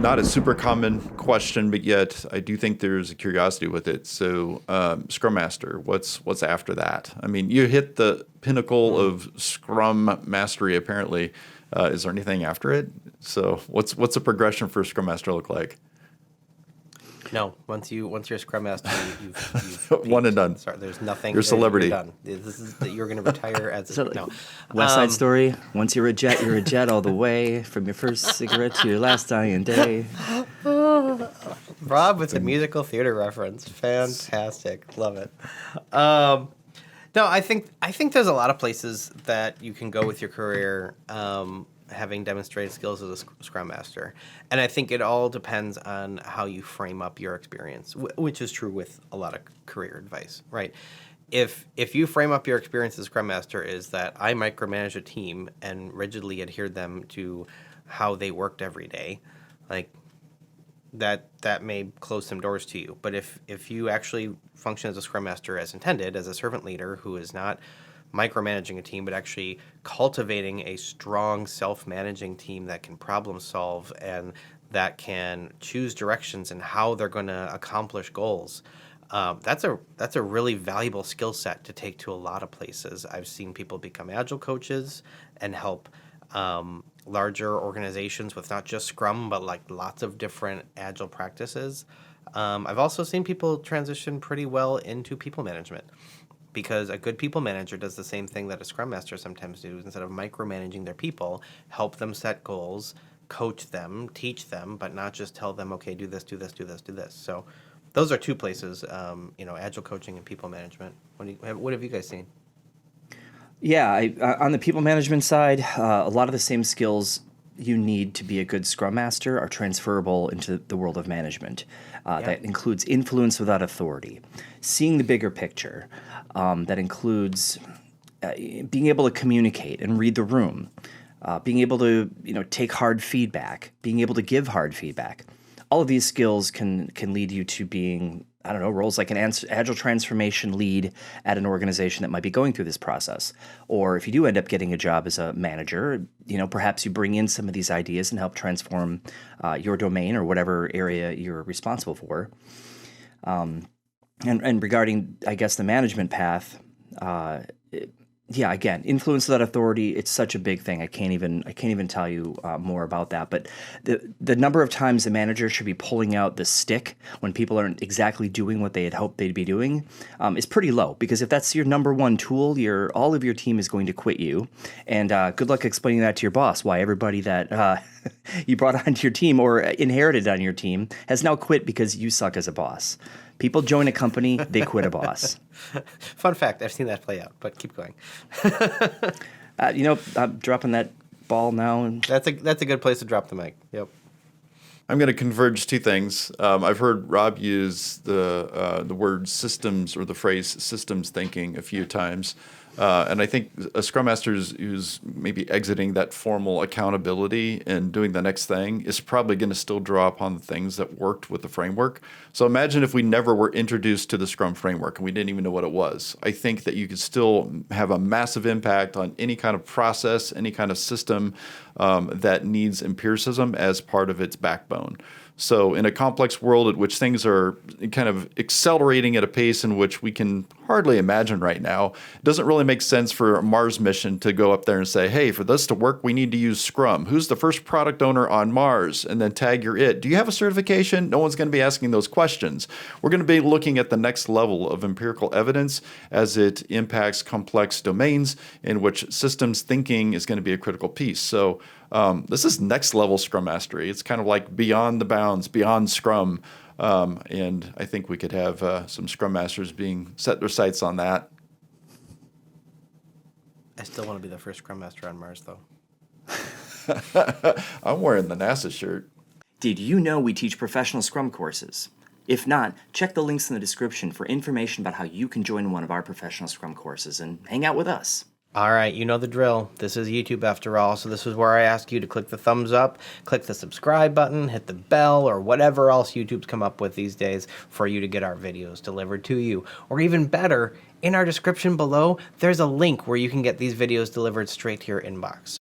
not a super common question, but yet I do think there's a curiosity with it. So, Scrum Master, what's after that? I mean, you hit the pinnacle of Scrum Mastery, apparently. Is there anything after it? So, what's a progression for Scrum Master look like? No, once you're a Scrum Master, you've One and done. Sorry, there's nothing. You're a celebrity. You're done. This is that you're going to retire as So, no. West Side Story. Once you're a jet all the way. From your first cigarette to your last dying day. Rob with a musical theater reference. Fantastic. Love it. No, I think there's a lot of places that you can go with your career, having demonstrated skills as a Scrum Master. And I think it all depends on how you frame up your experience, which is true with a lot of career advice, right? If you frame up your experience as Scrum Master is that I micromanage a team and rigidly adhere them to how they worked every day, like that may close some doors to you. But if you actually function as a Scrum Master as intended, as a servant leader who is not micromanaging a team, but actually cultivating a strong self-managing team that can problem solve and that can choose directions and how they're going to accomplish goals, that's a really valuable skill set to take to a lot of places. I've seen people become Agile coaches and help larger organizations with not just Scrum, but like lots of different Agile practices. I've also seen people transition pretty well into people management because a good people manager does the same thing that a Scrum Master sometimes does. Instead of micromanaging their people, help them set goals, coach them, teach them, but not just tell them, okay, do this, do this, do this, do this. So those are two places, Agile coaching and people management. What have you guys seen? Yeah, on the people management side, a lot of the same skills you need to be a good Scrum Master are transferable into the world of management. That includes influence without authority, seeing the bigger picture. That includes being able to communicate and read the room, being able to take hard feedback, being able to give hard feedback. All of these skills can lead you to being, roles like an Agile transformation lead at an organization that might be going through this process. Or if you do end up getting a job as a manager, perhaps you bring in some of these ideas and help transform your domain or whatever area you're responsible for. And regarding, I guess, the management path, again, influence without authority, it's such a big thing. I can't even tell you more about that. But the number of times a manager should be pulling out the stick when people aren't exactly doing what they had hoped they'd be doing is pretty low. Because if that's your number one tool, all of your team is going to quit you. And good luck explaining that to your boss, why everybody that you brought onto your team or inherited on your team has now quit because you suck as a boss. People join a company, they quit a boss. Fun fact, I've seen that play out, but keep going. I'm dropping that ball now. That's a good place to drop the mic. Yep. I'm going to converge two things. I've heard Rob use the word systems or the phrase systems thinking a few times. And I think a Scrum Master who's maybe exiting that formal accountability and doing the next thing is probably going to still draw upon the things that worked with the framework. So imagine if we never were introduced to the Scrum framework and we didn't even know what it was. I think that you could still have a massive impact on any kind of process, any kind of system that needs empiricism as part of its backbone. So in a complex world at which things are kind of accelerating at a pace in which we can hardly imagine right now, it doesn't really make sense for a Mars mission to go up there and say, hey, for this to work, we need to use Scrum. Who's the first product owner on Mars? And then tag your it. Do you have a certification? No one's going to be asking those questions. We're going to be looking at the next level of empirical evidence as it impacts complex domains in which systems thinking is going to be a critical piece. So this is next level Scrum Mastery. It's kind of like beyond the bounds, beyond Scrum. And I think we could have some Scrum Masters set their sights on that. I still want to be the first Scrum Master on Mars, though. I'm wearing the NASA shirt. Did you know we teach professional Scrum courses? If not, check the links in the description for information about how you can join one of our professional Scrum courses and hang out with us. All right, you know the drill. This is YouTube after all, so this is where I ask you to click the thumbs up, click the subscribe button, hit the bell, or whatever else YouTube's come up with these days for you to get our videos delivered to you. Or even better, in our description below, there's a link where you can get these videos delivered straight to your inbox.